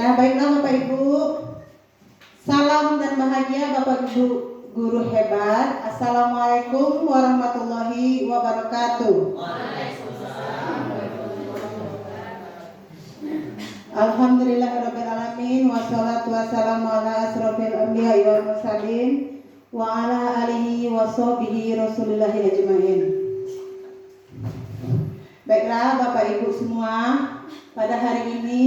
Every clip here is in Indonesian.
Ya, baiklah Bapak Ibu. Salam dan bahagia Bapak Ibu guru hebat. Assalamualaikum warahmatullahi wabarakatuh. Alhamdulillahirabbil alamin wassalatu wassalamu ala asrofil anbiya'i wal mursalin wa ala alihi wa sahbihi rasulillahi ajmain. Baiklah Bapak Ibu semua, pada hari ini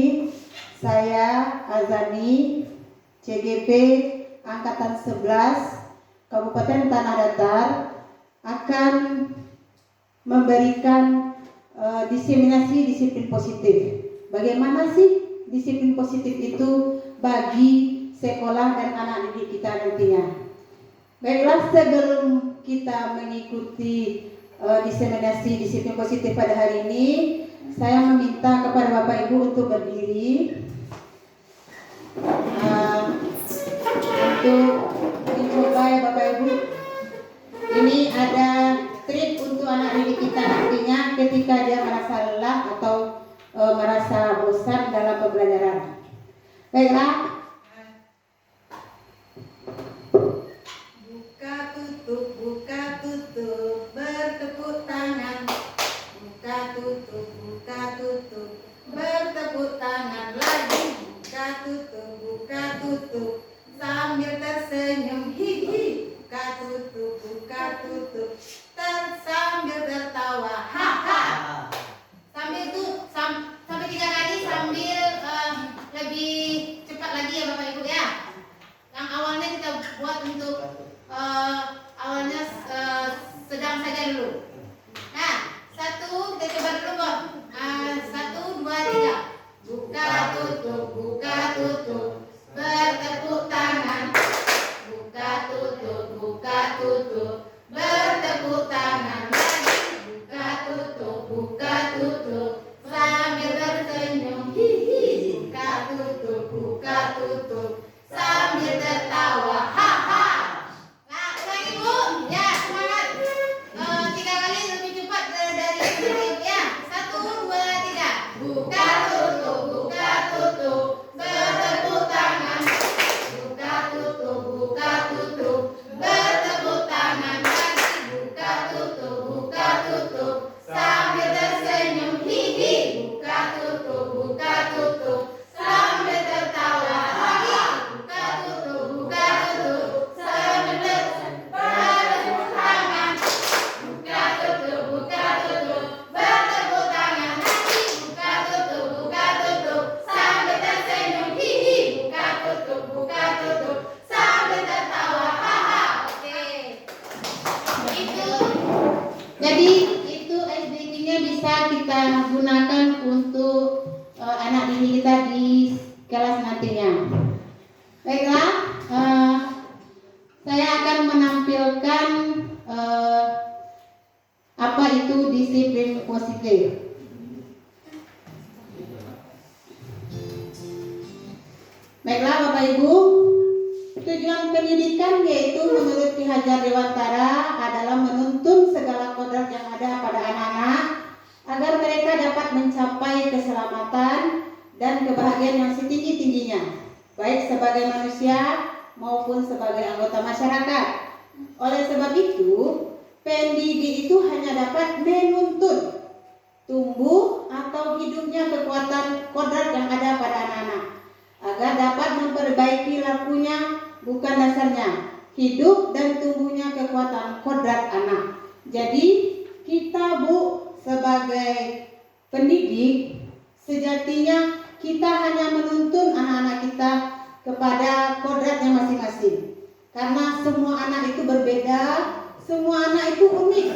saya Azani CGP Angkatan 11 Kabupaten Tanah Datar akan memberikan diseminasi disiplin positif. Bagaimana sih disiplin positif itu bagi sekolah dan anak didik kita nantinya? Baiklah, sebelum kita mengikuti diseminasi disiplin positif pada hari ini, saya meminta kepada Bapak Ibu untuk berdiri untuk mencoba ya Bapak Ibu. Ini ada trik untuk anak didik kita nantinya ketika dia merasa lelah atau merasa bosan dalam pembelajaran. Baiklah. Buka tutup, bertepuk tangan. Buka tutup, bertepuk tangan lagi. Buka tutup, sambil tersenyum, hihi. Buka tutup, sambil tertawa, haha. Sambil itu sampai 3 kali sambil lebih cepat lagi ya Bapak Ibu ya. Yang awalnya kita buat untuk awalnya sedang saja dulu. Nah, 1 kita coba dulu Bang. 1, 2, 3. Buka tutup, bertepuk tangan. Buka tutup, bertepuk tangan lagi. Buka tutup, sambil tersenyum, hihi. Buka tutup, sambil tertawa, haha. Nah, lagi Bu, ya semangat. 3 kali lebih cepat dari sebelumnya ya. 1, 2, 3. Buka tutup, bertepuk tangan. Buka tutup, bertepuk tangan lagi. Buka tutup, sambil tersenyum, hihi. Buka tutup, sambil tertawa lagi. Buka tutup, sambil bertepuk tangan. Buka tutup, bertepuk tangan lagi. Buka tutup, sambil tersenyum, hihi. Buka tutup, sambil tertawa, haha. Oke. Jadi itu SDG-nya bisa kita gunakan untuk anak didik kita di kelas nantinya. Baiklah, saya akan menampilkan apa itu disiplin positif. Baiklah Bapak Ibu, tujuan pendidikan yaitu menurut Ki Hajar Dewantara adalah menuntun segala kodrat yang ada pada anak-anak agar mereka dapat mencapai keselamatan dan kebahagiaan yang setinggi-tingginya, baik sebagai manusia maupun sebagai anggota masyarakat. Oleh sebab itu, pendidik itu hanya dapat menuntun tumbuh atau hidupnya kekuatan kodrat yang ada pada anak-anak agar dapat memperbaiki lakunya, bukan dasarnya, hidup dan tumbuhnya kekuatan kodrat anak. Jadi kita Bu sebagai pendidik sejatinya kita hanya menuntun anak-anak kita kepada kodratnya masing-masing. Karena semua anak itu berbeda, semua anak itu unik.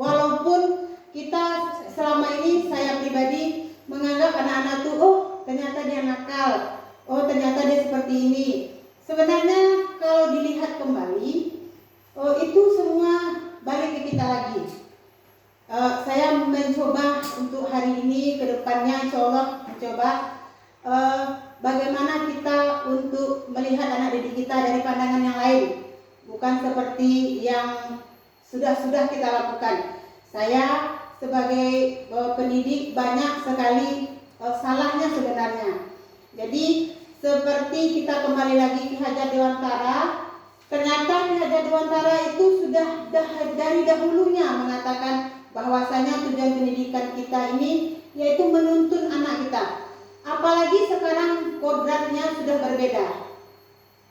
Walaupun kita selama ini, saya pribadi menganggap anak-anak itu ternyata dia nakal, ternyata dia seperti ini. Sebenarnya kalau dilihat kembali, itu semua balik ke kita lagi. Saya mencoba untuk hari ini, ke depannya insya Allah mencoba bagaimana kita untuk melihat anak didik kita dari pandangan yang lain, bukan seperti yang sudah kita lakukan. Saya sebagai pendidik banyak sekali salahnya sebenarnya. Jadi seperti kita kembali lagi Ki Hajar Dewantara, ternyata Ki Hajar Dewantara itu sudah dari dahulunya mengatakan bahwasanya tujuan pendidikan kita ini yaitu menuntun anak kita. Apalagi sekarang kodratnya sudah berbeda.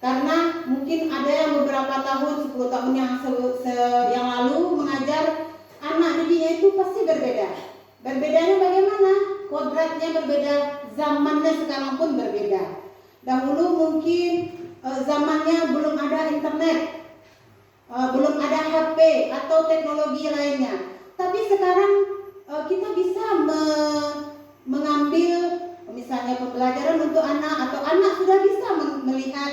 Karena mungkin ada yang beberapa tahun, 10 tahun yang lalu mengajar anak didiknya itu pasti berbeda. Berbedanya bagaimana? Kodratnya berbeda, zamannya sekarang pun berbeda. Dahulu mungkin zamannya belum ada internet, belum ada HP atau teknologi lainnya. Tapi sekarang kita bisa mengambil misalnya pembelajaran untuk anak, atau anak sudah bisa melihat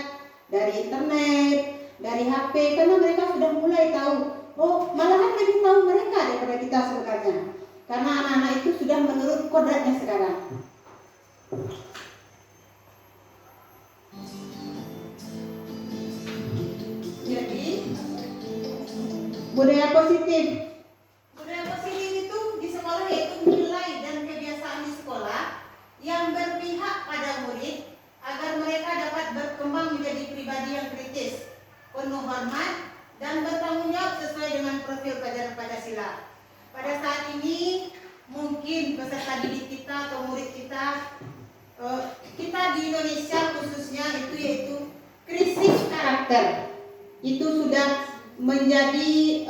dari internet, dari HP, karena mereka sudah mulai tahu. Oh, malahan lebih tahu mereka daripada kita sebenarnya. Karena anak-anak itu sudah menurut kodratnya sekarang. Jadi budaya positif. Budaya positif itu di sekolah yaitu nilai dan kebiasaan di sekolah yang berpihak pada murid agar mereka dapat berkembang menjadi pribadi yang kritis, penuh hormat, dan bertanggung jawab sesuai dengan profil pelajaran Pancasila. Pada saat ini mungkin peserta didik kita atau murid kita di Indonesia khususnya itu yaitu krisis karakter. Itu sudah menjadi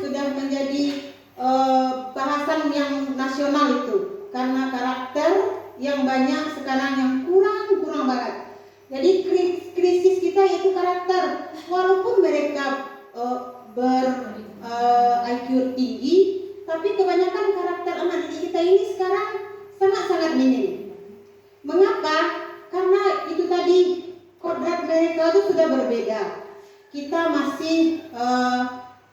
sudah menjadi bahasan yang nasional itu, karena karakter yang banyak sekarang yang kurang banget. Jadi krisis kita itu karakter, walaupun mereka IQ tinggi, tapi kebanyakan karakter anak didik kita ini sekarang sangat-sangat minim. Mengapa? Karena itu tadi, kodrat mereka itu sudah berbeda. Kita masih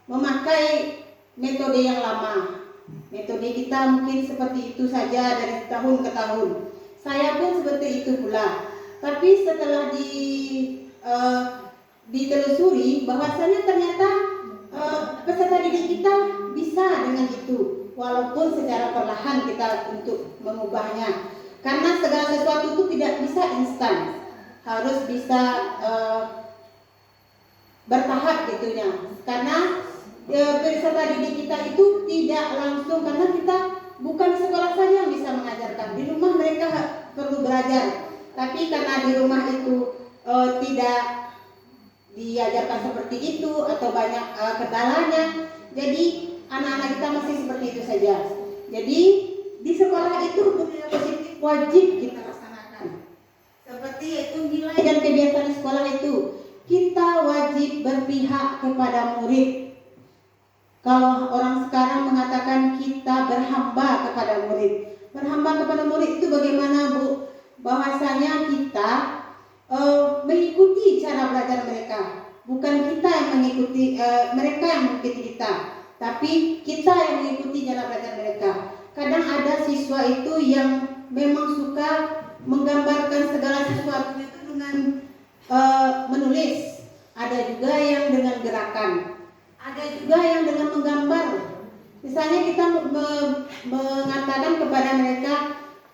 memakai metode yang lama. Metode kita mungkin seperti itu saja dari tahun ke tahun. Saya pun seperti itu pula. Tapi setelah ditelusuri bahwasanya ternyata peserta didik kita bisa dengan itu, walaupun secara perlahan kita untuk mengubahnya. Karena segala sesuatu itu tidak bisa instan, harus bisa bertahap gitunya. Karena peserta didik kita itu tidak langsung, karena kita bukan di sekolah saja yang bisa mengajarkan, di rumah mereka perlu belajar. Tapi karena di rumah itu tidak diajarkan seperti itu atau banyak kendalanya, jadi anak-anak kita masih seperti itu saja. Jadi di sekolah itu budaya positif wajib kita laksanakan. Seperti itu nilai dan kebiasaan di sekolah itu, kita wajib berpihak kepada murid. Kalau orang sekarang mengatakan kita berhamba kepada murid. Berhamba kepada murid itu bagaimana, Bu? Bahwasanya kita mengikuti cara belajar mereka. Bukan kita yang mengikuti mereka yang mengikuti kita, tapi kita yang mengikuti cara belajar mereka. Kadang ada siswa itu yang memang suka menggambarkan segala sesuatu itu dengan menulis. Ada juga yang dengan gerakan. Ada juga yang dengan menggambar. Misalnya kita mengatakan kepada mereka,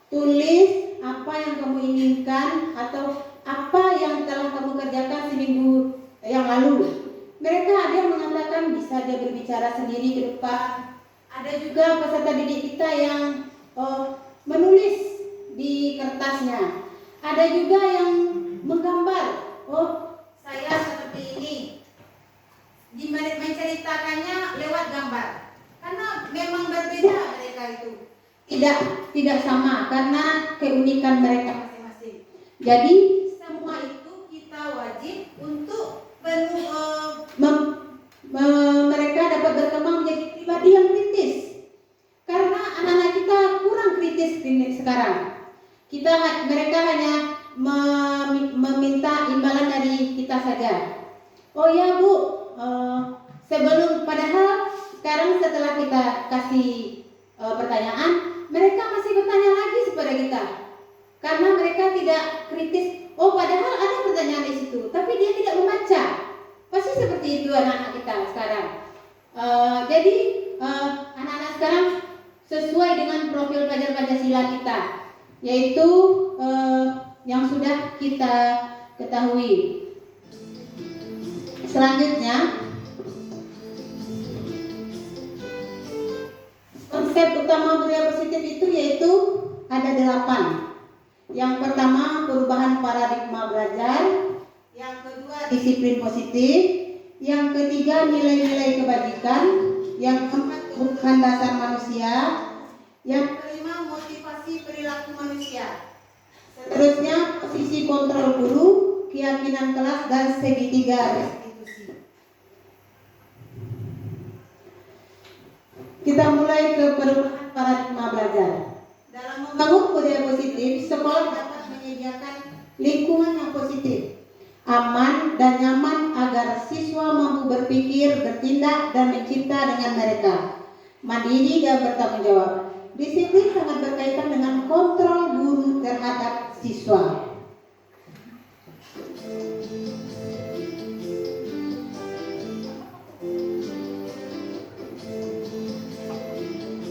tulis apa yang kamu inginkan atau apa yang telah kamu kerjakan seminggu yang lalu. Mereka ada yang mengatakan bisa dia berbicara sendiri ke depan. Ada juga peserta didik kita yang menulis di kertasnya. Ada juga yang menggambar. Oh, saya seperti ini. Menceritakannya lewat gambar. Karena memang berbeda mereka itu. Tidak sama karena keunikan mereka masing-masing. Jadi semua itu kita wajib untuk mereka dapat berkembang menjadi pribadi yang kritis. Karena anak-anak kita kurang kritis sekarang. Mereka hanya meminta imbalan dari kita saja. Oh ya Bu, padahal sekarang setelah kita kasih pertanyaan, mereka masih bertanya lagi kepada kita. Karena mereka tidak kritis. Oh, padahal ada pertanyaan di situ, tapi dia tidak membaca. Pasti seperti itu anak-anak kita sekarang. Jadi anak-anak sekarang sesuai dengan profil pelajar Pancasila kita, yaitu yang sudah kita ketahui. Selanjutnya, konsep utama budaya positif itu yaitu ada 8. Yang pertama, perubahan paradigma belajar. Yang kedua, disiplin positif. Yang ketiga, nilai-nilai kebajikan. Yang keempat, kebutuhan dasar manusia. Yang kelima, motivasi perilaku manusia. Seterusnya, posisi kontrol guru, keyakinan kelas, dan segitiga restitusi. Kita mulai ke perubahan paradigma belajar. Dalam membangun budaya positif, sekolah dapat menyediakan lingkungan yang positif, aman dan nyaman agar siswa mampu berpikir, bertindak, dan mencipta dengan mereka, mandiri dan bertanggung jawab. Disiplin sangat berkaitan dengan kontrol guru terhadap siswa.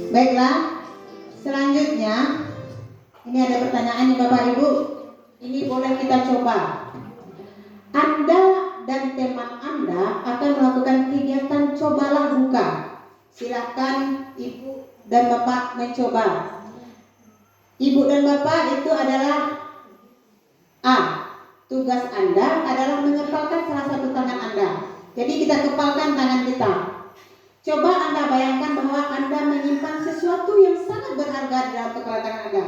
Baiklah, selanjutnya ini ada pertanyaan nih Bapak Ibu. Ini boleh kita coba. Anda dan teman Anda akan melakukan kegiatan cobalah buka. Silakan Ibu dan Bapak mencoba. Ibu dan Bapak itu adalah A. Tugas Anda adalah mengepalkan salah satu tangan Anda. Jadi kita kepalkan tangan kita. Coba Anda bayangkan bahwa Anda menyimpan sesuatu yang sangat berharga di dalam kepala tangan Anda.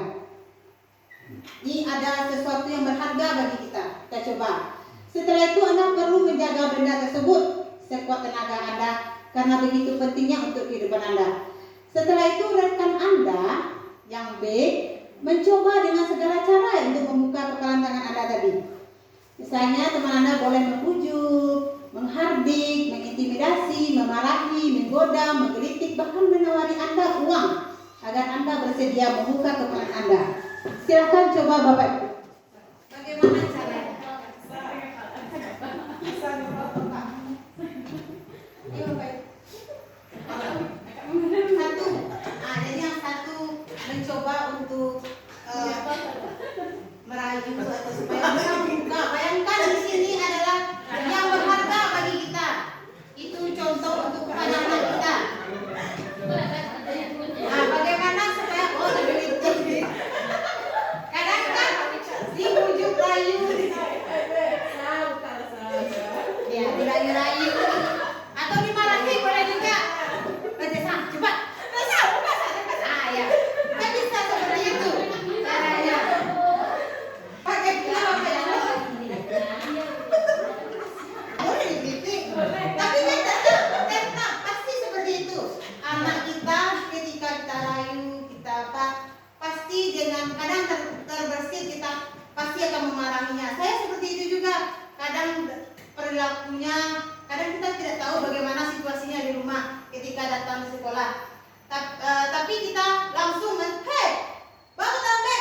Ini ada sesuatu yang berharga bagi kita. Kita coba. Setelah itu Anda perlu menjaga benda tersebut sekuat tenaga Anda karena begitu pentingnya untuk kehidupan Anda. Setelah itu rekan Anda yang B mencoba dengan segala cara untuk membuka kepalan tangan Anda tadi. Misalnya teman Anda boleh membujuk, menghardik, mengintimidasi, memarahi, menggoda, menggelitik, bahkan menawari Anda uang agar Anda bersedia membuka kepalan Anda. Silakan coba Bapak Ibu. Bagaimana caranya? Ini Bapak Ibu. Satu. Jadi yang satu mencoba untuk merayu atau supaya bisa membuka. Bayangkan di sini adalah yang berharga bagi kita. Itu contoh untuk anak-anak kita. Nah, bagaimana supaya lebih kadang kan dibujuk rayu, ya dirayu-rayu, atau dimarahi boleh juga. Coba, ya, kita bisa seperti itu caranya. Pakai kita apa ya? Boleh dikritik, tapi kan tetap pasti seperti itu. Anak kita ketika kita rayu, kita apa, pasti dengan kadang terbersit kita pasti akan memarahinya. Saya seperti itu juga. Kadang perilakunya, kadang kita tidak tahu bagaimana situasinya di rumah ketika datang ke sekolah. Tapi kita langsung hei, bangun Ambe.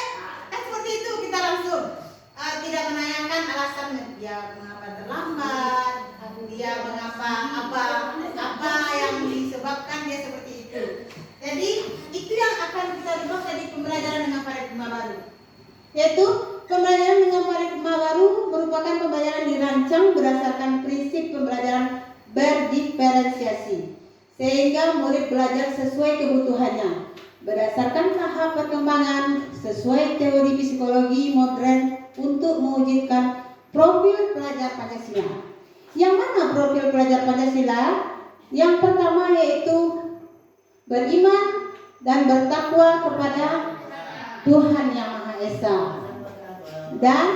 Seperti itu kita langsung tidak menanyakan alasan dia mengapa terlambat, dia mengapa apa yang disebabkan dia seperti itu. Jadi itu yang akan kita lihat dari pembelajaran dengan paradigma baru. Yaitu pembelajaran dengan paradigma baru merupakan pembelajaran dirancang berdasarkan prinsip pembelajaran berdiferensiasi, sehingga murid belajar sesuai kebutuhannya, berdasarkan tahap perkembangan sesuai teori psikologi modern untuk mewujudkan profil pelajar Pancasila. Yang mana profil pelajar Pancasila? Yang pertama yaitu beriman dan bertakwa kepada Tuhan Yang Maha Esa dan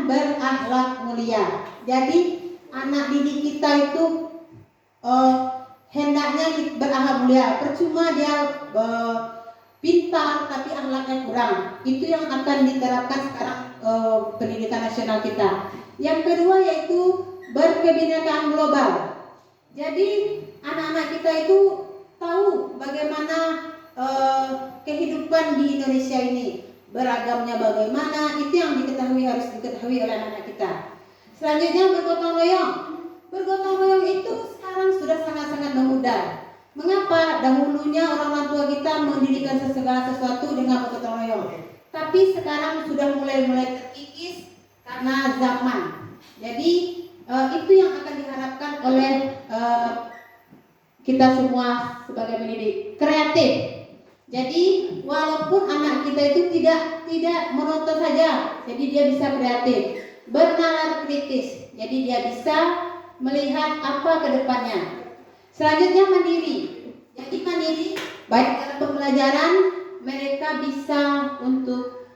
berakhlak mulia. Jadi anak didik kita itu hendaknya berakhlak mulia. Percuma dia pintar tapi akhlaknya kurang. Itu yang akan diterapkan sekarang pendidikan nasional kita. Yang kedua yaitu berkebinekaan global. Jadi anak-anak kita itu tahu bagaimana kehidupan di Indonesia ini, beragamnya bagaimana, itu yang harus diketahui oleh anak-anak kita. Selanjutnya bergotong royong. Bergotong royong itu sekarang sudah sangat-sangat memudar. Mengapa dahulunya orang tua kita mendirikan segala sesuatu dengan bergotong royong, tapi sekarang sudah mulai terkikis karena zaman. Jadi itu yang akan diharapkan oleh kita semua sebagai pendidik, kreatif. Jadi walaupun anak kita itu tidak menonton saja, jadi dia bisa kreatif, bernalar kritis. Jadi dia bisa melihat apa ke depannya. Selanjutnya mandiri. Jadi mandiri baik dalam pembelajaran, mereka bisa untuk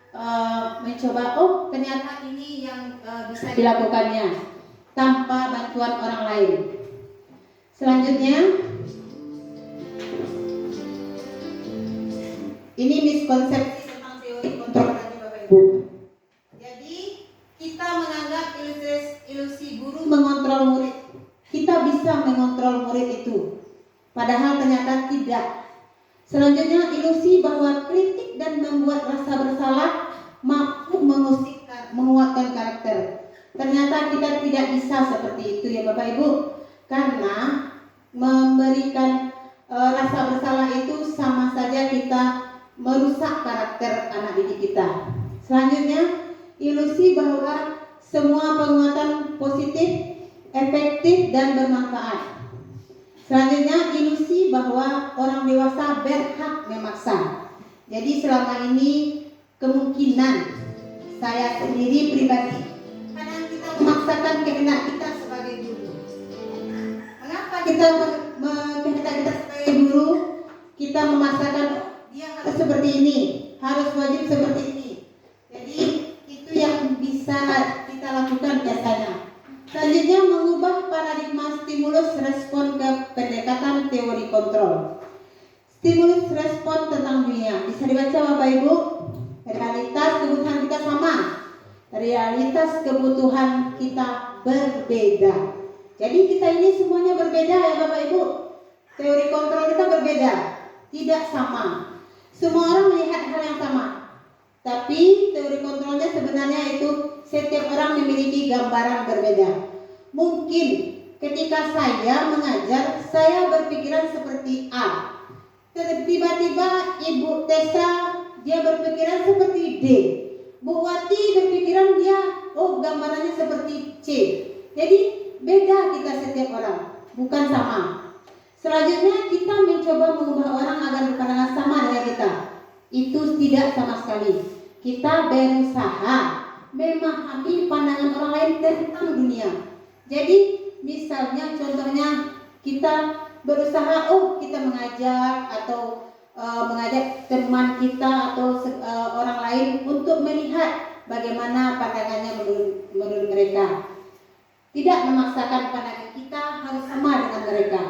mencoba, oh ternyata ini yang bisa dilakukannya tanpa bantuan orang lain. Selanjutnya, ini miskonsepsi tentang teori kontrol tadi Bapak Ibu. Jadi kita menganggap ilusi guru mengontrol murid. Kita bisa mengontrol murid itu, padahal ternyata tidak. Selanjutnya, ilusi bahwa kritik dan membuat rasa bersalah mampu menguatkan karakter. Ternyata kita tidak bisa seperti itu ya Bapak Ibu, karena memberikan rasa bersalah itu sama saja kita merusak karakter anak didik kita. Selanjutnya, ilusi bahwa semua penguatan positif, efektif dan bermanfaat. Selanjutnya, ilusi bahwa orang dewasa berhak memaksa. Jadi selama ini kemungkinan saya sendiri pribadi kadang kita memaksakan kehendak kita sebagai guru. Mengapa kita kehendak kita sebagai guru? Kita memaksakan dia harus seperti ini, harus wajib seperti ini. Jadi itu yang bisa kita lakukan biasanya. Selanjutnya, mengubah paradigma stimulus respon ke pendekatan teori kontrol. Stimulus respon tentang dunia bisa dibaca Bapak Ibu. Realitas kebutuhan kita sama, realitas kebutuhan kita berbeda. Jadi kita ini semuanya berbeda ya Bapak Ibu. Teori kontrol kita berbeda, tidak sama. Semua orang melihat hal yang sama, tapi teori kontrolnya sebenarnya itu setiap orang memiliki gambaran berbeda. Mungkin ketika saya mengajar, saya berpikiran seperti A. Tiba-tiba Ibu Tessa dia berpikiran seperti D. Bu Wati berpikiran dia, oh gambarannya seperti C. Jadi beda kita setiap orang, bukan sama. Selanjutnya kita mencoba mengubah orang agar berpandangan sama dengan kita. Itu tidak sama sekali. Kita berusaha memahami pandangan orang lain tentang dunia. Jadi misalnya contohnya kita berusaha, oh kita mengajar atau mengajak teman kita atau orang lain untuk melihat bagaimana pandangannya menurut mereka. Tidak memaksakan pandangan kita harus sama dengan mereka.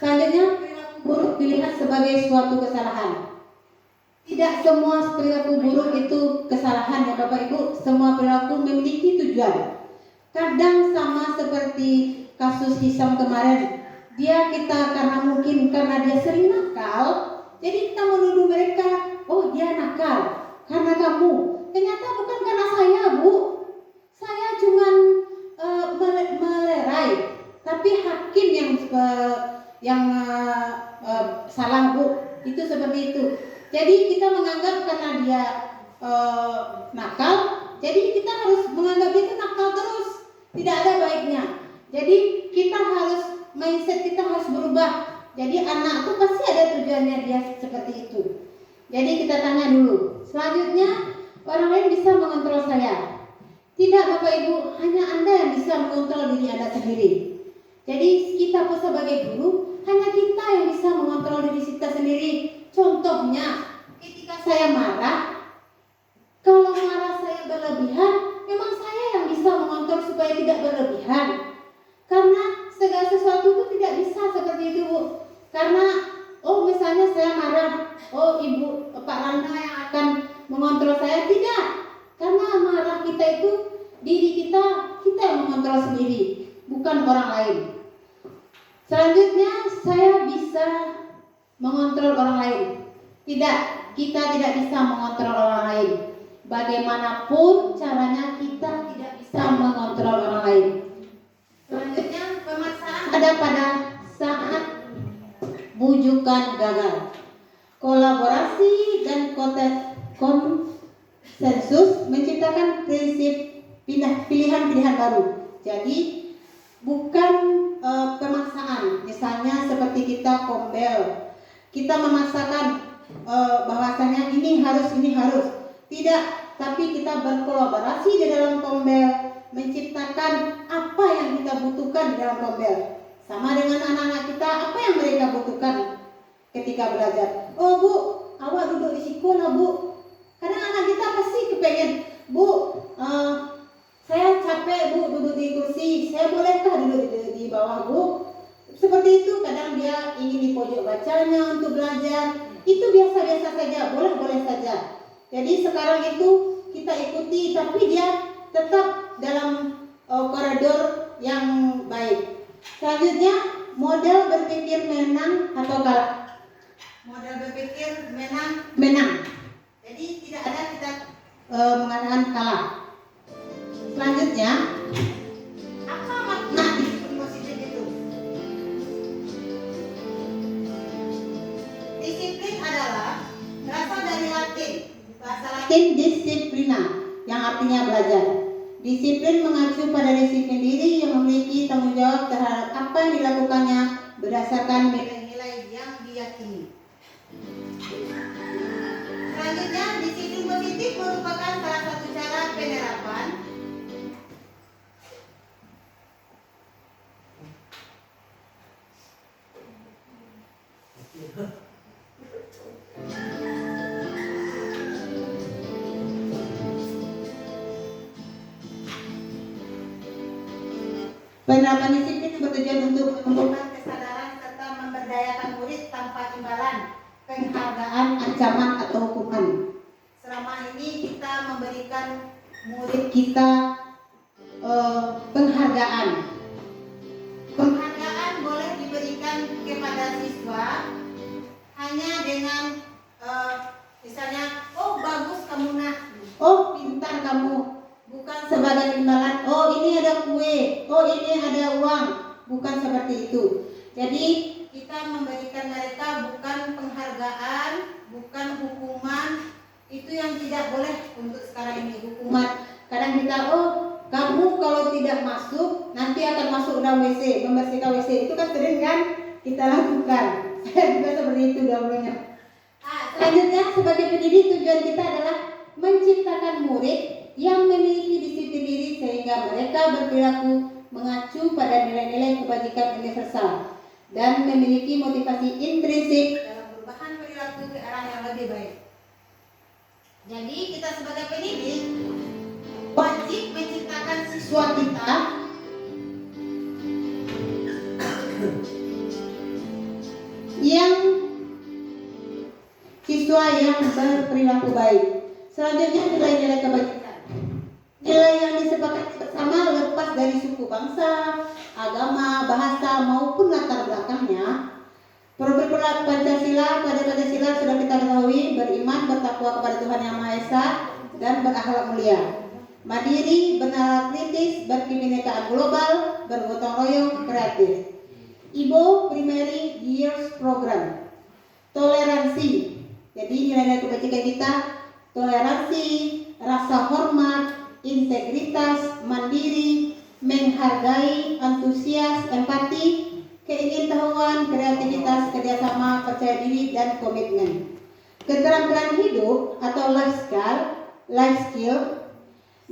Selanjutnya, perilaku buruk dilihat sebagai suatu kesalahan. Tidak semua perilaku buruk itu kesalahan ya Bapak Ibu. Semua perilaku memiliki tujuan. Kadang sama seperti kasus Hisam kemarin. Kita karena dia sering nakal, jadi kita menuduh mereka, oh dia nakal karena kamu. Ternyata bukan karena saya Bu. Saya cuman melerai, tapi hakim yang salah Bu. Itu seperti itu. Jadi kita menganggap karena dia nakal, jadi kita harus menganggap dia itu nakal terus. Tidak ada baiknya. Jadi kita harus mindset kita harus berubah. Jadi anak itu pasti ada tujuannya dia seperti itu. Jadi kita tanya dulu. Selanjutnya, orang lain bisa mengontrol saya. Tidak Bapak Ibu, hanya Anda yang bisa mengontrol diri Anda sendiri. Jadi kita pun sebagai guru, hanya kita yang bisa mengontrol diri kita sendiri. Contohnya, ketika saya marah, kalau marah saya berlebihan, memang saya yang bisa mengontrol supaya tidak berlebihan. Karena segala sesuatu itu tidak bisa seperti itu Bu. Karena misalnya saya marah, Ibu Pak Randa yang akan mengontrol saya, tidak. Karena marah kita itu diri kita yang mengontrol sendiri, bukan orang lain. Selanjutnya, saya bisa mengontrol orang lain. Tidak, kita tidak bisa mengontrol orang lain. Bagaimanapun caranya kita tidak bisa mengontrol orang lain. Selanjutnya, pemaksaan ada pada saat bujukan gagal. Kolaborasi dan konsensus menciptakan prinsip pilihan-pilihan baru. Jadi bukan pemaksaan. Misalnya seperti kita kombel, kita memaksakan bahwasanya ini harus. Tidak, tapi kita berkolaborasi di dalam kombel, menciptakan apa yang kita butuhkan di dalam kombel. Sama dengan anak-anak kita, apa yang mereka butuhkan ketika belajar. Oh Bu, awak duduk di sekolah Bu. Kadang anak kita pasti kepengen, Bu, saya capek Bu duduk di kursi, saya bolehkah duduk di bawah Bu? Seperti itu, kadang dia ingin di pojok bacanya untuk belajar. Itu biasa-biasa saja, boleh-boleh saja. Jadi sekarang itu kita ikuti, tapi dia tetap dalam koridor yang baik. Selanjutnya, model berpikir menang atau kalah. Model berpikir menang. Jadi tidak ada kita mengatakan kalah. Selanjutnya, apa makna disiplin positif itu? Disiplin adalah berasal dari bahasa Latin disiplina, yang artinya belajar. Disiplin mengacu pada disiplin diri yang memiliki tanggung jawab terhadap apa yang dilakukannya berdasarkan nilai-nilai yang diyakini. Selanjutnya, disiplin positif merupakan salah satu cara penerapan penerapan disiplin bertujuan untuk menumbuhkan kesadaran serta memberdayakan murid tanpa imbalan, penghargaan, ancaman atau hukuman. Selama ini kita memberikan murid kita penghargaan. Penghargaan boleh diberikan kepada siswa hanya dengan misalnya, oh bagus kamu nak, oh pintar kamu. Bukan sebagai imbalan, oh ini ada kue, oh ini ada uang. Bukan seperti itu. Jadi kita memberikan mereka bukan penghargaan, bukan hukuman. Itu yang tidak boleh untuk sekarang ini, hukuman. Kadang kita, oh kamu kalau tidak masuk, nanti akan masuk dalam WC, membersihkan WC. Itu kan sering kan kita lakukan. Saya juga seperti itu dahulunya. Selanjutnya, sebagai pendidik tujuan kita adalah menciptakan murid yang memiliki disiplin diri sehingga mereka berperilaku mengacu pada nilai-nilai kebajikan universal dan memiliki motivasi intrinsik dalam perubahan perilaku ke arah yang lebih baik. Jadi kita sebagai pendidik wajib menciptakan siswa kita yang berperilaku baik. Selanjutnya, nilai-nilai kebajikan. Nilai yang disepakati bersama lepas dari suku bangsa, agama, bahasa maupun latar belakangnya. Program Pancasila, pada Pancasila sudah kita ketahui, beriman, bertakwa kepada Tuhan Yang Maha Esa dan berakhlak mulia. Mandiri, bernalar kritis, berkebinekaan global, bergotong royong, kreatif. IBO Primary Years Program. Toleransi. Jadi nilai-nilai kebajikan kita, toleransi, rasa hormat, integritas, mandiri, menghargai, antusias, empati, keingintahuan, kreativitas, kerjasama, percaya diri, dan komitmen. Keterampilan hidup atau life skill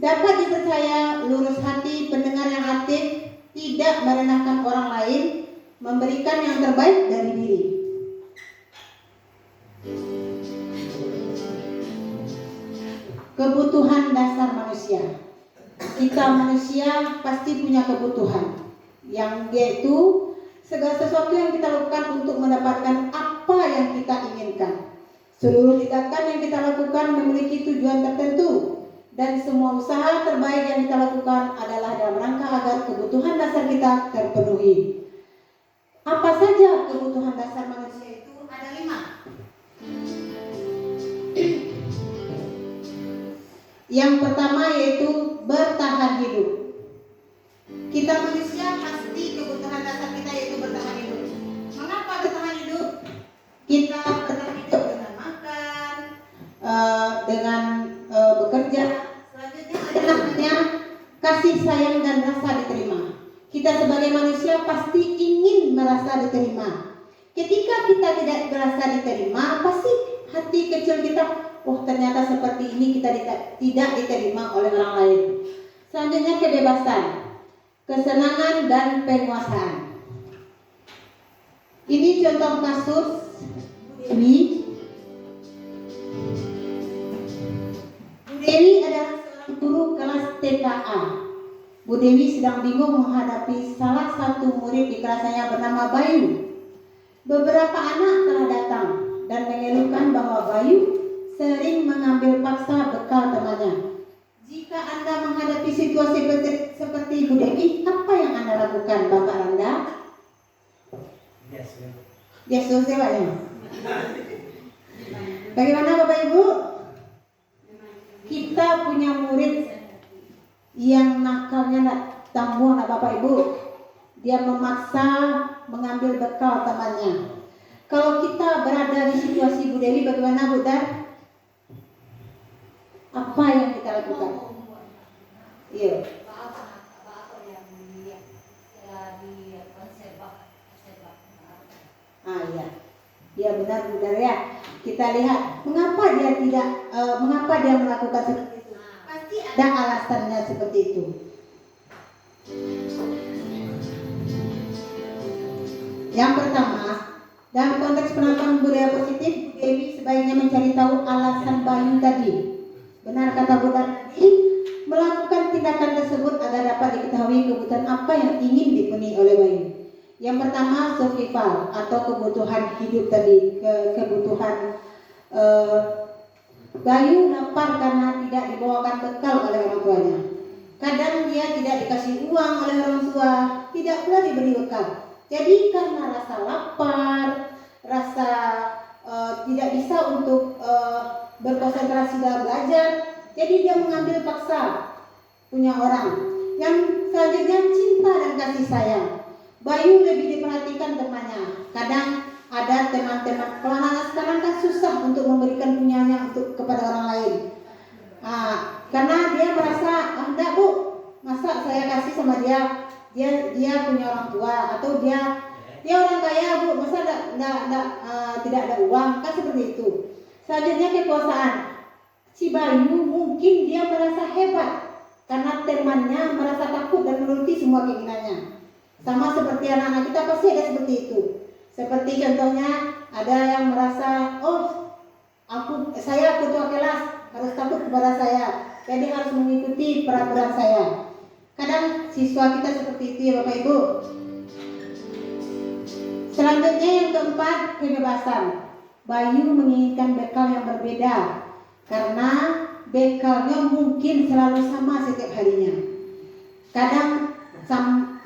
dapat dipercaya, lurus hati, pendengar yang aktif, tidak merendahkan orang lain, memberikan yang terbaik dari diri. Kebutuhan dasar manusia. Kita manusia pasti punya kebutuhan, yang yaitu segala sesuatu yang kita lakukan untuk mendapatkan apa yang kita inginkan. Seluruh tindakan yang kita lakukan memiliki tujuan tertentu, dan semua usaha terbaik yang kita lakukan adalah dalam rangka agar kebutuhan dasar kita terpenuhi. Apa saja kebutuhan dasar manusia itu? Ada 5. Yang pertama yaitu bertahan hidup. Kita manusia pasti kebutuhan dasar kita yaitu bertahan hidup. Mengapa bertahan hidup? sebagai manusia pasti ingin merasa diterima. Ketika kita tidak merasa diterima, pasti hati kecil kita, oh ternyata seperti ini, kita tidak diterima oleh orang lain. Selanjutnya kebebasan, kesenangan dan penguasaan. Ini contoh kasus Dewi. Dewi adalah seorang guru kelas TKA. Bu Dewi sedang bingung menghadapi salah satu murid di kelasnya bernama Bayu. Beberapa anak telah datang dan mengeluhkan bahwa Bayu sering mengambil paksa bekal temannya. Jika Anda menghadapi situasi seperti Bu Dewi, apa yang Anda lakukan, Bapak Randa? Yes, Pak ya. Bagaimana Bapak Ibu? Kita punya murid yang nakalnya tangguh, Bapak Ibu. Dia memaksa mengambil bekal temannya. Kalau kita berada di situasi Bu Dewi, bagaimana Bu Dar? Apa yang kita lakukan? Iya. Iya. Dia benar Bu Dar ya. Kita lihat mengapa dia melakukan seperti itu. Pasti ada alasannya seperti itu. Yang pertama, dalam konteks penanganan budaya positif, Bu Dewi sebaiknya mencari tahu alasan Bayu tadi. Benar kata Bu Dar tadi, melakukan tindakan tersebut agar dapat diketahui kebutuhan apa yang ingin dipenuhi oleh Bayu. Yang pertama, survival atau kebutuhan hidup tadi, kebutuhan Bayu lapar karena tidak dibawakan bekal oleh orang tuanya. Kadang dia tidak dikasih uang oleh orang tua, tidak pula diberi bekal. Jadi karena rasa lapar, rasa tidak bisa untuk berkonsentrasi dalam belajar, jadi dia mengambil paksa punya orang. Yang selanjutnya cinta dan kasih sayang. Bayu lebih diperhatikan temannya. Kadang ada teman-teman, kalau anak sekarang kan susah untuk memberikan punyanya untuk kepada orang lain. Karena dia merasa, enggak Bu, masa saya kasih sama dia punya orang tua, atau dia orang kaya Bu, masa tidak ada uang, kan seperti itu. Selanjutnya kekuasaan. Si Bayu mungkin dia merasa hebat karena temannya merasa takut dan menuruti semua keinginannya. Sama seperti anak-anak kita pasti ada seperti itu. Seperti contohnya ada yang merasa, oh saya ketua kelas harus takut kepada saya, jadi harus mengikuti peraturan saya. Kadang siswa kita seperti itu ya Bapak Ibu. Selanjutnya yang keempat, kebebasan. Bayu menginginkan bekal yang berbeda karena bekalnya mungkin selalu sama setiap harinya. Kadang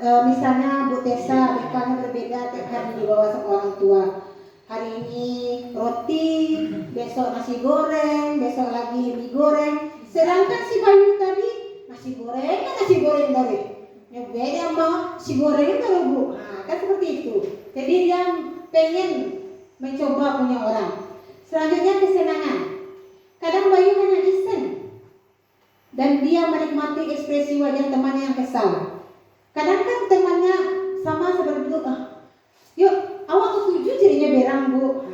misalnya Bu Tessa bekalnya berbeda tiap hari dibawa sama orang tua. Hari ini roti, besok nasi goreng, besok lagi mie goreng. Sedangkan si Bayu tadi nasi goreng dari yang beda sama si goreng itu Bu. Kan seperti itu. Jadi dia pengen mencoba punya orang. Selanjutnya kesenangan. Kadang Bayu hanya iseng dan dia menikmati ekspresi wajah temannya yang kesal. Kadang kan temannya sama seperti itu, yuk awak setuju jadinya berang Bu,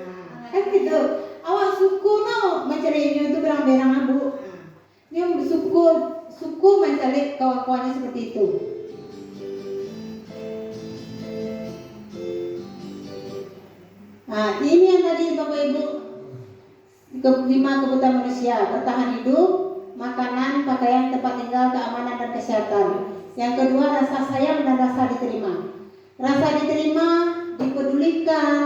kan gitu. Awak suku no mencarinya itu berang-berang Bu, yang suku mencari kawan-kawannya seperti itu. Ini yang tadi Bapak Ibu, 5 kebutuhan manusia: bertahan hidup, makanan, pakaian, tempat tinggal, keamanan dan kesehatan. Yang kedua, rasa sayang dan rasa diterima. Rasa diterima, dipedulikan,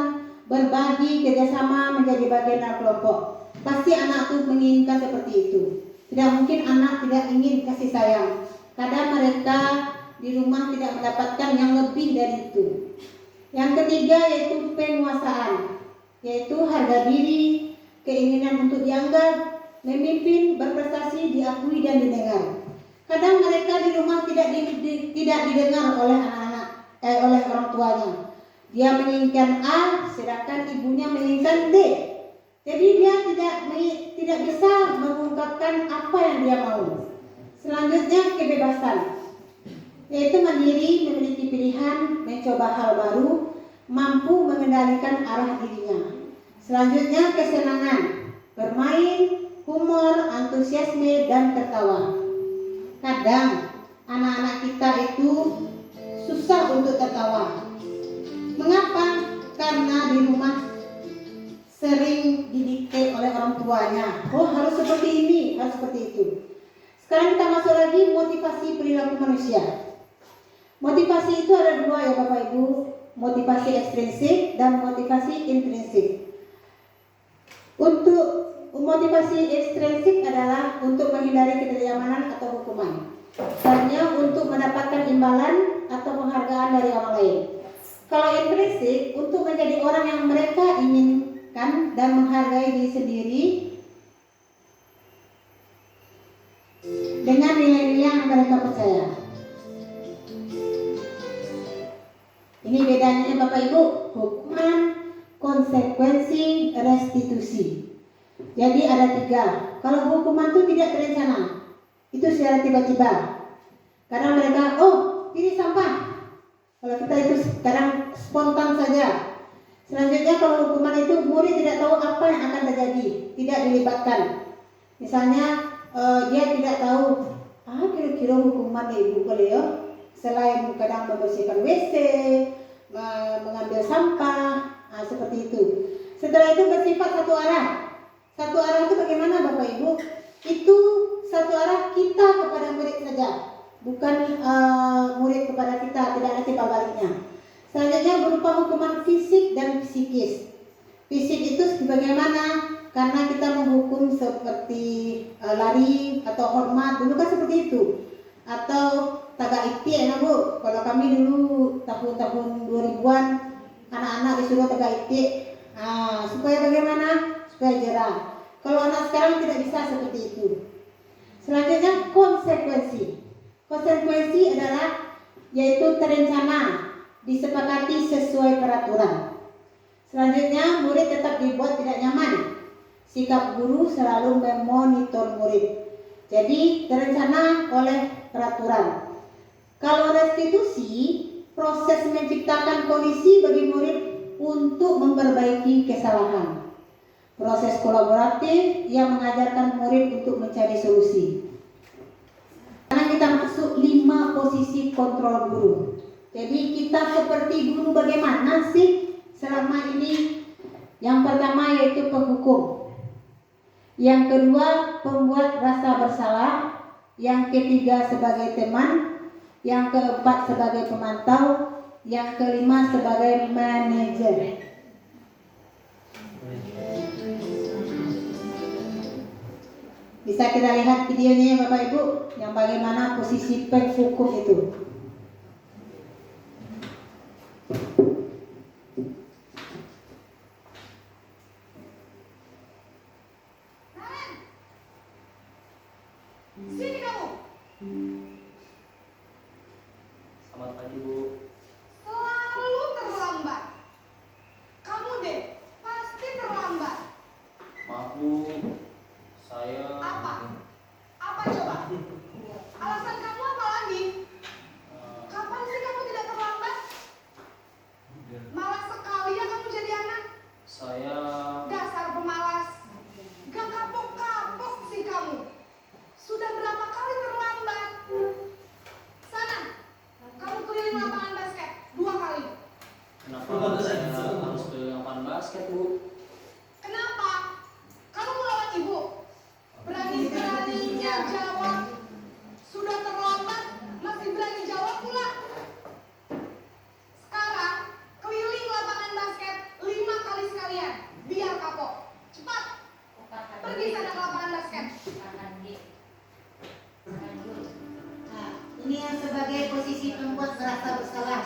berbagi, kerjasama, menjadi bagian dari kelompok. Pasti anak itu menginginkan seperti itu. Tidak mungkin anak tidak ingin kasih sayang. Kadang mereka di rumah tidak mendapatkan yang lebih dari itu. Yang ketiga yaitu penguasaan, yaitu harga diri, keinginan untuk dianggap, memimpin, berprestasi, diakui dan didengar. Kadang mereka di rumah tidak didengar oleh oleh orang tuanya. Dia menginginkan A, sedangkan ibunya menginginkan D. Jadi dia tidak bisa mengungkapkan apa yang dia mau. Selanjutnya kebebasan, yaitu mandiri, memiliki memiliki pilihan, mencoba hal baru, mampu mengendalikan arah dirinya. Selanjutnya kesenangan, bermain, humor, antusiasme, dan tertawa. Kadang anak-anak kita itu susah untuk tertawa. Mengapa? Karena di rumah sering didikte oleh orang tuanya. Oh, harus seperti ini, harus seperti itu. Sekarang kita masuk lagi motivasi perilaku manusia. Motivasi itu ada dua ya Bapak Ibu, motivasi ekstrinsik dan motivasi intrinsik. Untuk motivasi ekstrinsik adalah untuk menghindari ketidaknyamanan atau hukuman. Misalnya untuk mendapatkan imbalan atau penghargaan dari orang lain. Kalau intrinsik untuk menjadi orang yang mereka inginkan dan menghargai diri sendiri dengan nilai-nilai yang mereka percaya. Ini bedanya Bapak Ibu, hukuman, konsekuensi, restitusi. Jadi ada 3. Kalau hukuman itu tidak terencana, itu secara tiba-tiba. Kadang mereka, oh pilih sampah. Kalau kita itu kadang spontan saja. Selanjutnya kalau hukuman itu murid tidak tahu apa yang akan terjadi, tidak dilibatkan. Misalnya dia tidak tahu, kira-kira hukuman ibu boleh ya, selain kadang membersihkan WC, mengambil sampah, seperti itu. Setelah itu bersifat satu arah. Satu arah itu bagaimana Bapak Ibu? Itu satu arah kita kepada murid saja, bukan murid kepada kita, tidak ada timbal baliknya. Selanjutnya berupa hukuman fisik dan psikis. Fisik itu bagaimana? Karena kita menghukum seperti lari atau hormat, dulu kan seperti itu. Atau tagak itik ya Bu. Kalau kami dulu tahun-tahun 2000-an anak-anak disuruh tagak itik. Supaya bagaimana? Supaya jerah. Kalau anak sekarang tidak bisa seperti itu. Selanjutnya konsekuensi. Konsekuensi adalah yaitu terencana, disepakati sesuai peraturan. Selanjutnya murid tetap dibuat tidak nyaman. Sikap guru selalu memonitor murid. Jadi terencana oleh peraturan. Kalau restitusi, proses menciptakan kondisi bagi murid untuk memperbaiki kesalahan. Proses kolaboratif yang mengajarkan murid untuk mencari solusi. Karena kita masuk 5 posisi kontrol guru. Jadi kita seperti guru bagaimana sih selama ini? Yang pertama yaitu penghukum. Yang kedua pembuat rasa bersalah. Yang ketiga sebagai teman. Yang keempat sebagai pemantau. Yang kelima sebagai manajer. Bisa kita lihat videonya ya Bapak Ibu, yang bagaimana posisi penghukum itu. Sini kamu. Selamat pagi Bu. Selalu terlambat. Kamu deh pasti terlambat. Maaf Bu, saya Apa? Apa coba? Alasan kamu apa lagi? Kapan sih kamu tidak terlambat? Malas sekali ya kamu jadi anak. Saya Dasar pemalas. Gak kapok-kapok sih kamu. Sudah berapa kali terlambat? Sana, kamu keliling lapangan basket 2 kali. kenapa saya harus ke lapangan basket Bu? Kenapa? Kamu melawan ibu. Berani-beraninya jawab. Sudah terlambat, masih berani jawab pula. Sekarang, keliling lapangan basket 5 kali sekalian. Biar kapok. Cepat. Pergi sana ke lapangan basket. Nah, ini yang sebagai posisi pembuat rasa bersalah.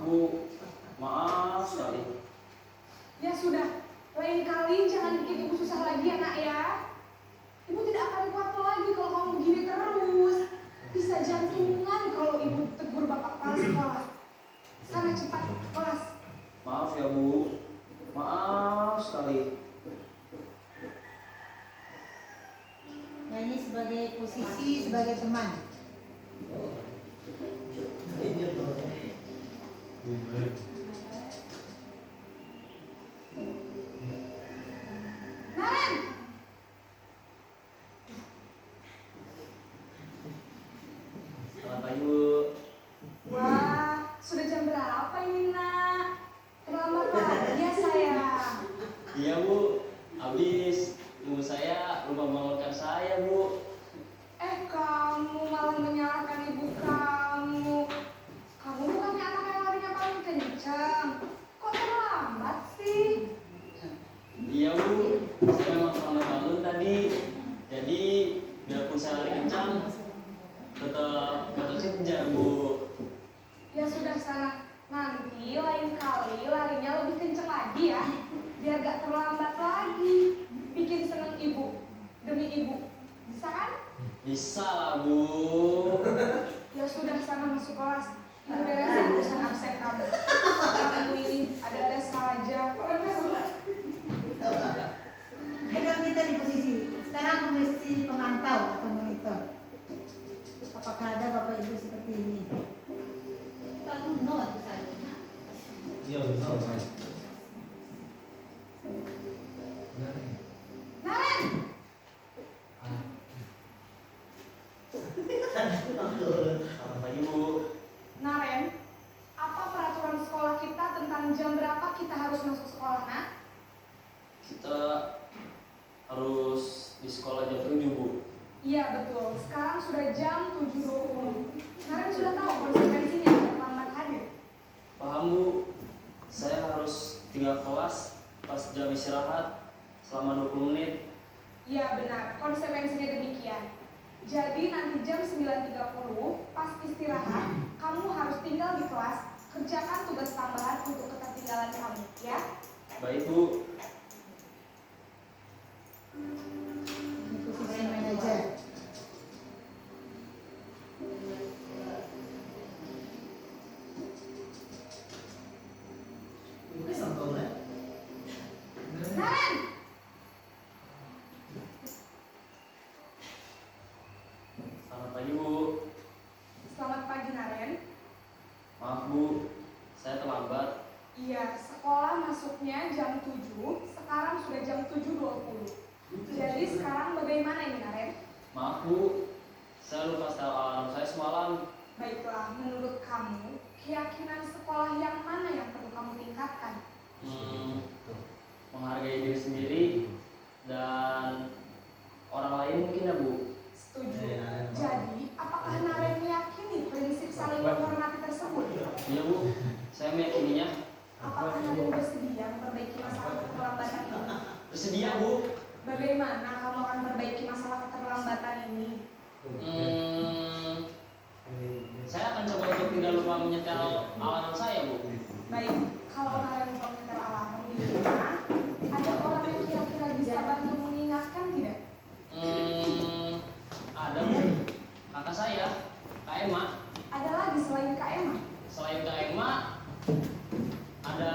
Bu, maaf sekali. Ya sudah, lain kali jangan bikin ibu susah lagi ya nak ya. Ibu tidak akan kuat lagi kalau kamu begini terus. Bisa jantungan kalau ibu tegur bapak kepala sekolah. Sana cepat kelas. Maaf ya Bu, maaf sekali. Nah, ini sebagai posisi sebagai teman. Naren, Selamat pagi Bu. wah sudah jam berapa ini nak? Terlambat lagi ya sayang. Iya Bu, habis ibu saya lupa bangunkan saya Bu. Kamu malah menyalahkan ibu kamu. Kamu bukannya anak yang larinya paling kencang. Kok terlambat sih? Iya Bu, saya memang terlambat bangun tadi. Jadi biarpun saya lari kencang, tetap kejar Bu. Ya sudah sana. Nanti lain kali larinya lebih kencang lagi ya. Biar gak terlambat lagi. Bikin seneng ibu. Demi ibu. Bisa kan? Bisa lah Bu. Ya sudah sana masuk kelas. Ibu beresin urusan absen kamu. Kamu ini ada tes saja. Ayo kita di posisi. Sekarang posisi pemantau atau monitor. Apakah ada bapak ibu seperti ini? Kalau no itu saja. Iya, bisa. Naren, Selamat pagi Bu. Naren, apa peraturan sekolah kita tentang jam berapa kita harus masuk sekolah, nak? Kita harus di sekolah jam 7 Bu. Iya betul, sekarang sudah jam 7.20. Naren sudah tahu konsekuensinya jika terlambat hadir. Paham Bu, saya harus tinggal kelas pas jam istirahat selama 20 menit. Iya benar, konsekuensinya demikian. Jadi nanti jam 9.30 pas istirahat, kamu harus tinggal di kelas, kerjakan tugas tambahan untuk ketertinggalan kamu, ya? Baik Bu. Ini posisi manajer. Naren, Selamat pagi Bu. selamat pagi Naren. Maaf Bu, saya terlambat. Iya, sekolah masuknya jam 7, sekarang sudah jam 7.20. Jadi sekarang bagaimana ini Naren? Maaf Bu, saya lupa setel alarm saya semalam. Baiklah, menurut kamu, keyakinan sekolah yang mana yang perlu kamu tingkatkan? Menghargai diri sendiri dan orang lain mungkin ya Bu. Setuju. Jadi, apakah Naren meyakini prinsip saling menghormati tersebut? Iya Bu, saya meyakininya. Apakah Naren bersedia memperbaiki masalah keterlambatan ini? Bersedia Bu. Bagaimana kamu akan memperbaiki masalah keterlambatan ini? Saya akan coba untuk tidak lupa menyetel alarm saya Bu. Baik, kalau Naren lupa menyetel alarm di rumah, ada orang yang kira-kira bisa bantu mengingatkan tidak? Ada Bu, kakak saya, Kak Emma. Ada lagi selain Kak Emma? Selain Kak Emma, ada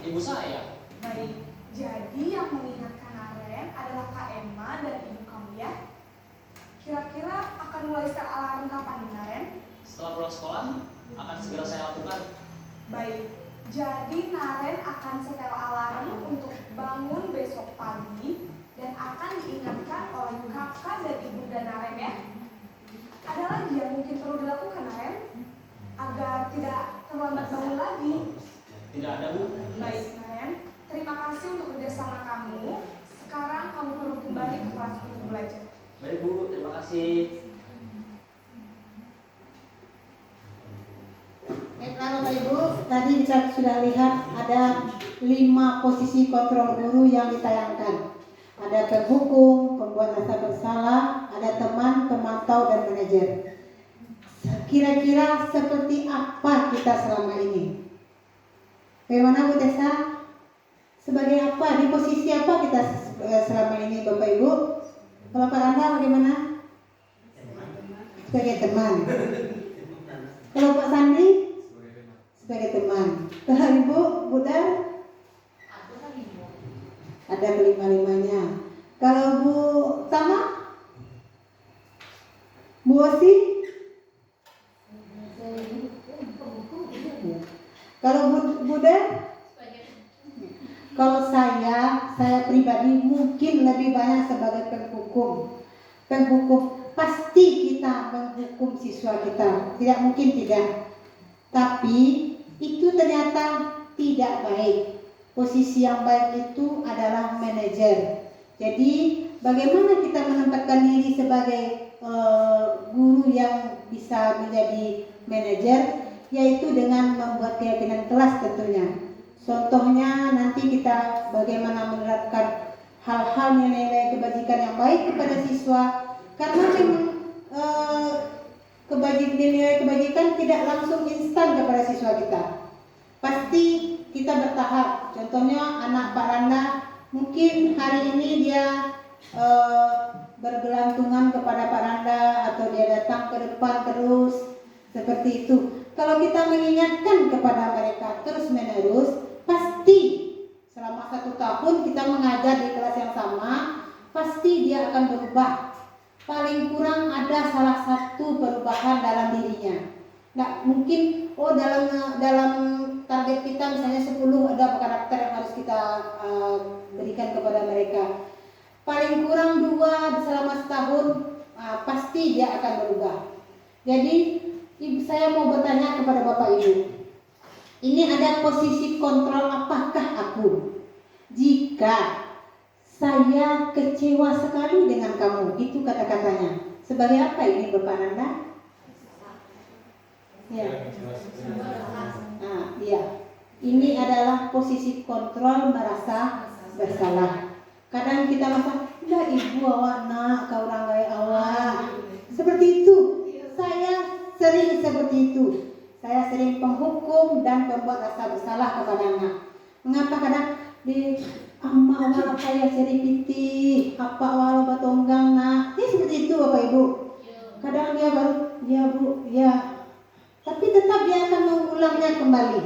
ibu saya. Baik, jadi yang mengingatkan Naren adalah Kak Emma dan ibu kamu ya. Kira-kira akan mulai setel alarm kapan nih Naren? Setelah pulang sekolah, akan segera saya lakukan. Baik, jadi Naren akan setel alarm untuk bangun besok pagi dan akan diingatkan oleh kakak dan ibu dan Naren ya. Ada lagi yang mungkin perlu dilakukan Naren agar tidak terlambat bangun lagi. Tidak ada Bu. Baik Naren, terima kasih untuk kerjasama kamu. Sekarang kamu perlu kembali ke kelas untuk belajar. Baik Bu, terima kasih. Baiklah Bapak Ibu, tadi kita sudah lihat ada 5 posisi kontrol guru yang ditayangkan. Ada terhukum, pembuat rasa bersalah, ada teman, pemantau, dan manajer. kira-kira seperti apa kita selama ini? Bagaimana Bu Tessa? Sebagai apa? Di posisi apa kita selama ini Bapak Ibu? Kalau Pak Anda bagaimana? Sebagai teman. Kalau Pak Sandi? Sebagai teman. Kalau Ibu, Buddha? Ada kelima-limanya. Kalau Bu Tama? Bu Osi? Kalau Buddha? Kalau saya pribadi mungkin lebih banyak sebagai penghukum. Penghukum pasti kita menghukum siswa kita, tidak mungkin tidak. Tapi itu ternyata tidak baik. Posisi yang baik itu adalah manajer. Jadi bagaimana kita menempatkan diri sebagai guru yang bisa menjadi manajer, yaitu dengan membuat keyakinan kelas tentunya. Contohnya nanti kita bagaimana menerapkan hal-hal nilai-nilai kebajikan yang baik kepada siswa, karena memang nilai kebajikan tidak langsung instan kepada siswa kita. Pasti kita bertahap. Contohnya anak Pak Randa mungkin hari ini dia bergelantungan kepada Pak Randa atau dia datang ke depan terus seperti itu. Kalau kita mengingatkan kepada mereka terus menerus, pasti selama 1 tahun kita mengajar di kelas yang sama, pasti dia akan berubah. Paling kurang ada salah satu perubahan dalam dirinya. Nggak mungkin dalam target kita misalnya 10 ada karakter yang harus kita berikan kepada mereka. Paling kurang 2 selama setahun pasti dia akan berubah. Jadi saya mau bertanya kepada Bapak Ibu. Ini ada posisi kontrol apakah aku? Jika saya kecewa sekali dengan kamu, itu kata-katanya. Sebagai apa ini Bapak Nanda? Ya. Iya. Ini adalah posisi kontrol merasa bersalah. Kadang kita merasa, "Dah ibu awak nak, kau orang gaya awak." Seperti itu. Saya sering seperti itu. Saya sering penghukum dan membuat rasa bersalah kepada anak. Mengapa kadang di amma awak saya sering piti, apa walau batonggang nak. Seperti itu Bapak Ibu. Kadang dia baru, ya Bu, ya. Tapi tetap dia akan mengulangnya kembali.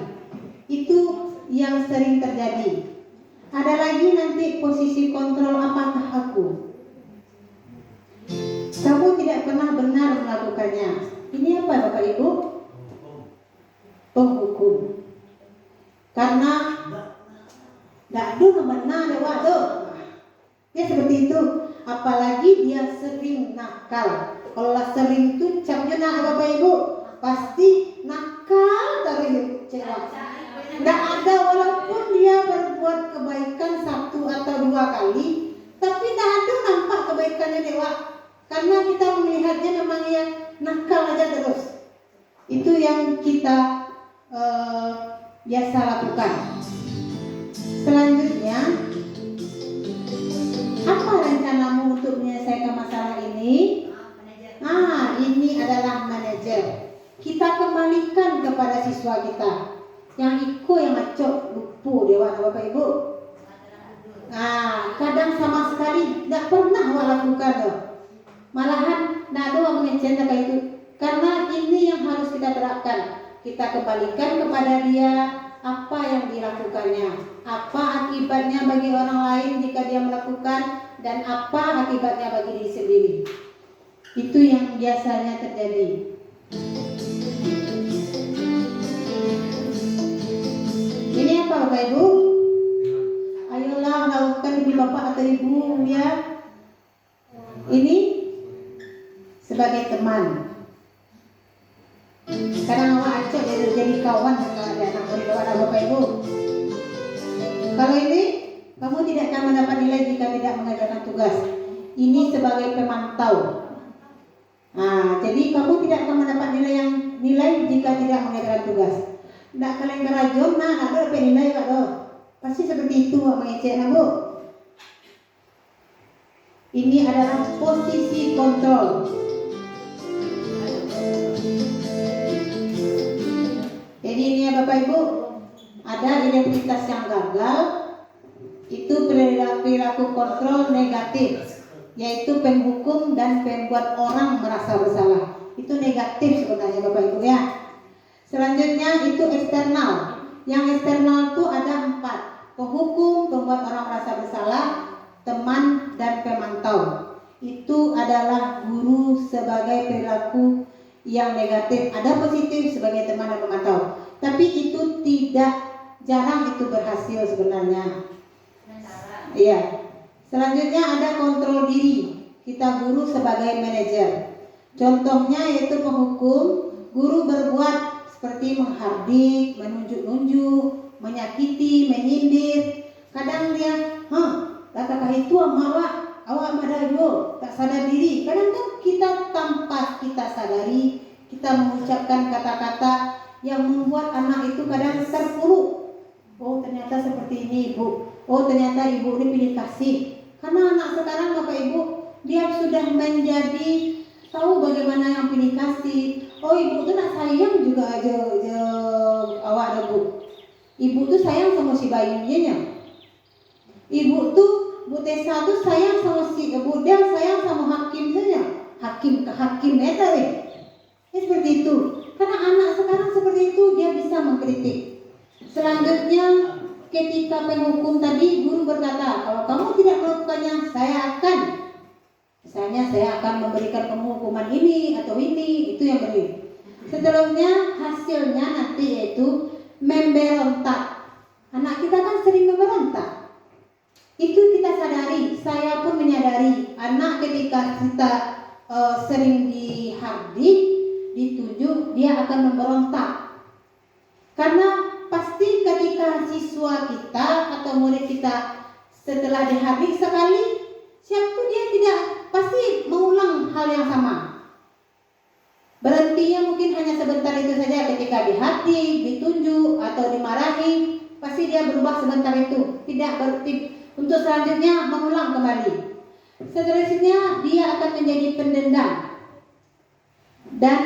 Itu yang sering terjadi. Ada lagi nanti posisi kontrol apakah aku? Kamu tidak pernah benar melakukannya. Ini apa Bapak Ibu? Penghukum. Karena tidak ada benar lewat tuh. Ya seperti itu. Apalagi dia sering nakal. Kalau sering itu capnya nak Bapak Ibu pasti nakal terus cewek. Tidak ada walaupun dia berbuat kebaikan 1 atau 2 kali, tapi tidak ada nampak kebaikannya dewa. Karena kita melihatnya memang ya nakal aja terus. Itu yang kita biasa lakukan. Selanjutnya, apa rencanamu untuk menyelesaikan masalah ini? Ini adalah manajer. Kita kembalikan kepada siswa kita. Yang iko yang ngacok lupu dewa Bapak Ibu. Kadang sama sekali tidak pernah melakukan loh. Malahan nado mengecen kayak itu. Karena ini yang harus kita terapkan. Kita kembalikan kepada dia apa yang dilakukannya, apa akibatnya bagi orang lain jika dia melakukan, dan apa akibatnya bagi diri sendiri. Itu yang biasanya terjadi. Ini apa Bapak Ibu? Ayolah lakukan di Bapak atau Ibu ya. Ini sebagai teman. Sekarang awak acak jadi kawan kalau ada anak murid ada Bapak Ibu. Kalau ini kamu tidak akan mendapat nilai jika tidak mengerjakan tugas. Ini sebagai pemantau. Jadi kamu tidak akan mendapat nilai jika tidak mengerjakan tugas. Tidak kalian kerajon, ada dapat nilai Pak doh. Pasti seperti itu mengecek Bu. Ini adalah posisi kontrol. ya Bapak Ibu, ada identitas yang gagal, itu perilaku kontrol negatif, yaitu penghukum dan pembuat orang merasa bersalah. Itu negatif sebenarnya Bapak Ibu ya. Selanjutnya itu eksternal. Yang eksternal itu ada 4: penghukum, pembuat orang merasa bersalah, teman, dan pemantau. Itu adalah guru sebagai perilaku yang negatif. Ada positif sebagai teman dan pemantau, tapi itu tidak jarang itu berhasil sebenarnya. Iya. Selanjutnya ada kontrol diri. Kita guru sebagai manajer. Contohnya yaitu penghukum, guru berbuat seperti menghardik, menunjuk-nunjuk, menyakiti, menyindir. Kadang dia, kakak itu awak madayo, tak sadar diri. Kadang kan kita tanpa kita sadari, kita mengucapkan kata-kata yang membuat anak itu kadang terpuruk. Oh ternyata seperti ini ibu. Oh ternyata ibu ini pilih kasih. Karena anak sekarang Bapak Ibu, dia sudah menjadi tahu bagaimana yang pilih kasih. Oh ibu tuh nak sayang juga aja awak ada bu. Ibu tuh sayang sama si bayinya. Ibu tuh Bu Tessa tuh sayang sama si Bu Del, sayang sama hakim saja. Hakim ke hakim ya tadi. Seperti itu. Karena anak sekarang seperti itu, dia bisa mengkritik. Selanjutnya ketika penghukum tadi, guru berkata, kalau kamu tidak melakukannya, saya akan memberikan kamu hukuman ini atau ini, itu yang beri. Setelahnya hasilnya nanti yaitu memberontak. Anak kita kan sering memberontak. Itu kita sadari, saya pun menyadari anak ketika kita sering dihardik, ditunjuk, dia akan memberontak. Karena pasti ketika siswa kita atau murid kita setelah dihardik sekali, siapa dia tidak pasti mengulang hal yang sama. Berhentinya mungkin hanya sebentar itu saja ketika dihardik, ditunjuk atau dimarahi, pasti dia berubah sebentar itu, tidak berarti untuk selanjutnya mengulang kembali. Seterusnya dia akan menjadi pendendam dan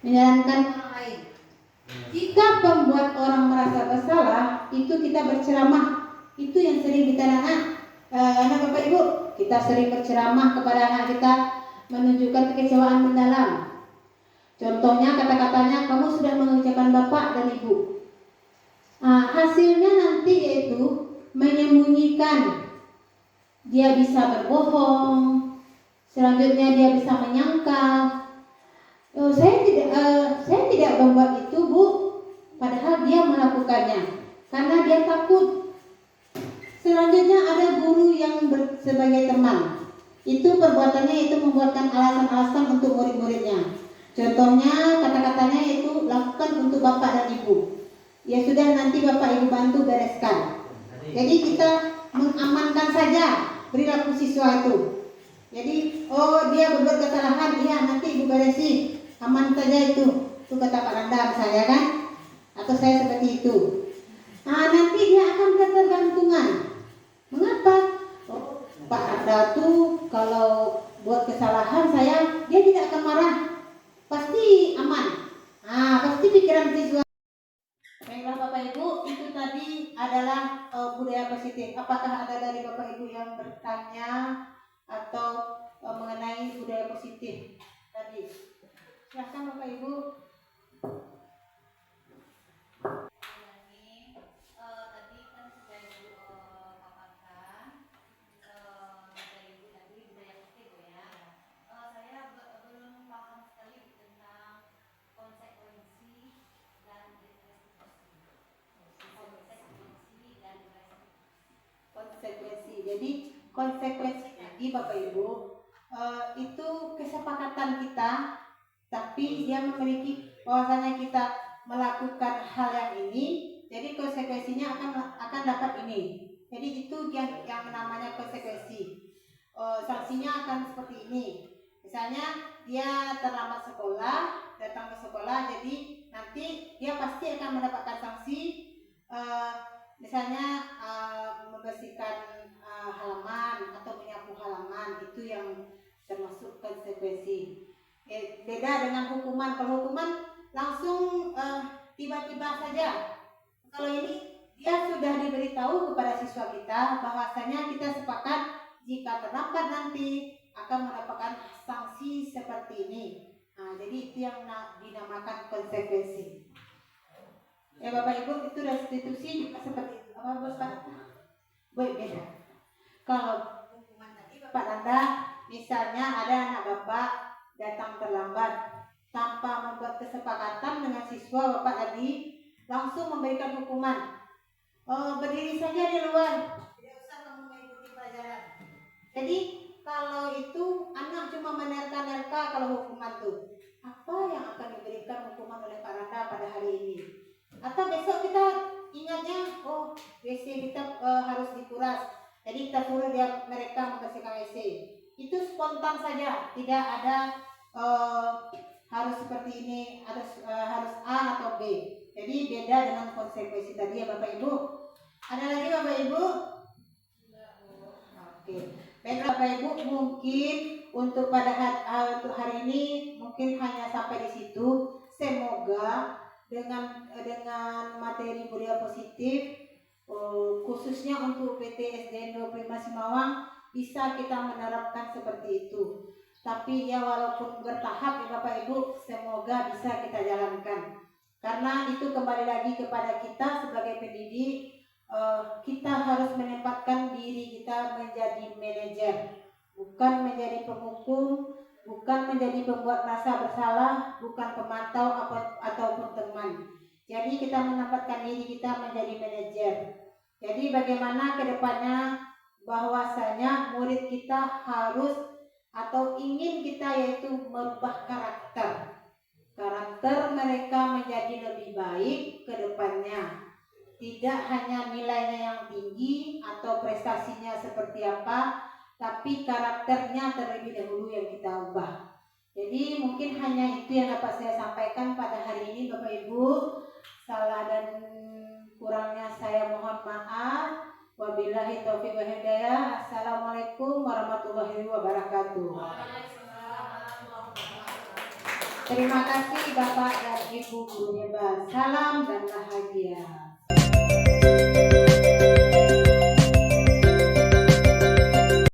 menjalankan orang lain. Jika pembuat orang merasa bersalah, itu kita berceramah. Itu yang sering kita anak Bapak Ibu, kita sering berceramah kepada anak kita, menunjukkan kekecewaan mendalam. Contohnya kata-katanya, kamu sudah mengucapkan bapak dan ibu. Hasilnya nanti yaitu menyembunyikan. Dia bisa berbohong. Selanjutnya dia bisa menyangkal. Saya tidak membuat itu bu, padahal dia melakukannya karena dia takut. Selanjutnya ada guru yang sebagai teman. Itu perbuatannya itu membuatkan alasan-alasan untuk murid-muridnya. Contohnya kata-katanya itu lakukan untuk bapak dan ibu. Ya sudah, nanti bapak ibu bantu bereskan. Jadi kita mengamankan saja perilaku siswa itu. Jadi dia berbuat kesalahan, iya nanti ibu beresi, aman saja itu. Itu kata Pak Randa misalnya kan, atau saya seperti itu. Nanti dia akan ketergantungan. Mengapa? Pak Randa tuh kalau buat kesalahan dia tidak akan marah, pasti aman. Pasti pikiran siswa. Baiklah Bapak Ibu, itu tadi adalah budaya positif. Apakah ada dari Bapak Ibu yang bertanya atau mengenai budaya positif tadi? Silahkan Bapak Ibu. Tadi kan sudah Ibu paparkan dari Ibu tadi budaya positif ya. Saya belum paham sekali tentang konsekuensi dan Konsekuensi. Jadi konsekuensi tadi Bapak Ibu itu kesepakatan kita, tapi dia memiliki bahwasanya kita melakukan hal yang ini, jadi konsekuensinya akan dapat ini. Jadi itu yang namanya konsekuensi. Sanksinya akan seperti ini. Misalnya dia terlambat sekolah, datang ke sekolah, jadi nanti dia pasti akan mendapatkan sanksi. Misalnya membersihkan halaman atau menyapu halaman, itu yang termasuk konsekuensi. Beda dengan hukuman. Kalau hukuman langsung tiba-tiba saja. Kalau ini dia sudah diberitahu kepada siswa kita bahwasanya kita sepakat jika terlambat nanti akan mendapatkan sanksi seperti ini. Nah, jadi itu yang dinamakan konsekuensi. Ya Bapak Ibu, itu restitusi juga seperti itu. Apa Bapak? Beda. Kalau hukuman tadi Bapak Nanda, misalnya ada anak Bapak datang terlambat tanpa membuat kesepakatan dengan siswa Bapak tadi, langsung memberikan hukuman. Berdiri saja di luar, tidak usah kamu mengikuti pelajaran. Jadi kalau itu anak cuma menerka-nerka kalau hukuman tuh apa yang akan diberikan hukuman oleh Pak Randa pada hari ini, atau besok kita ingatnya WC kita harus dikuras, jadi kita suruh mereka membersihkan WC. Itu spontan saja, tidak ada harus seperti ini, harus A atau B. Jadi beda dengan konsekuensi tadi ya Bapak Ibu. Ada lagi Bapak Ibu? Oke. Baik Bapak Ibu, mungkin untuk pada hari ini mungkin hanya sampai di situ. Semoga dengan materi budaya positif khususnya untuk PT SDN 25 Simawang bisa kita menerapkan seperti itu. Tapi ya walaupun bertahap ya Bapak Ibu, semoga bisa kita jalankan. Karena itu kembali lagi kepada kita sebagai pendidik, kita harus menempatkan diri kita menjadi manajer, bukan menjadi penghukum, bukan menjadi pembuat rasa bersalah, bukan pemantau ataupun teman. Jadi kita menempatkan diri kita menjadi manajer. Jadi bagaimana kedepannya bahwasanya murid kita harus atau ingin kita yaitu merubah karakter mereka menjadi lebih baik ke depannya. Tidak hanya nilainya yang tinggi atau prestasinya seperti apa, tapi karakternya terlebih dahulu yang kita ubah. Jadi mungkin hanya itu yang dapat saya sampaikan pada hari ini Bapak Ibu. Salah dan kurangnya saya mohon maaf. Wabillahi taufiq wal hidayah. Assalamualaikum warahmatullahi wabarakatuh. Terima kasih Bapak dan Ibu guru hebat. Salam dan bahagia.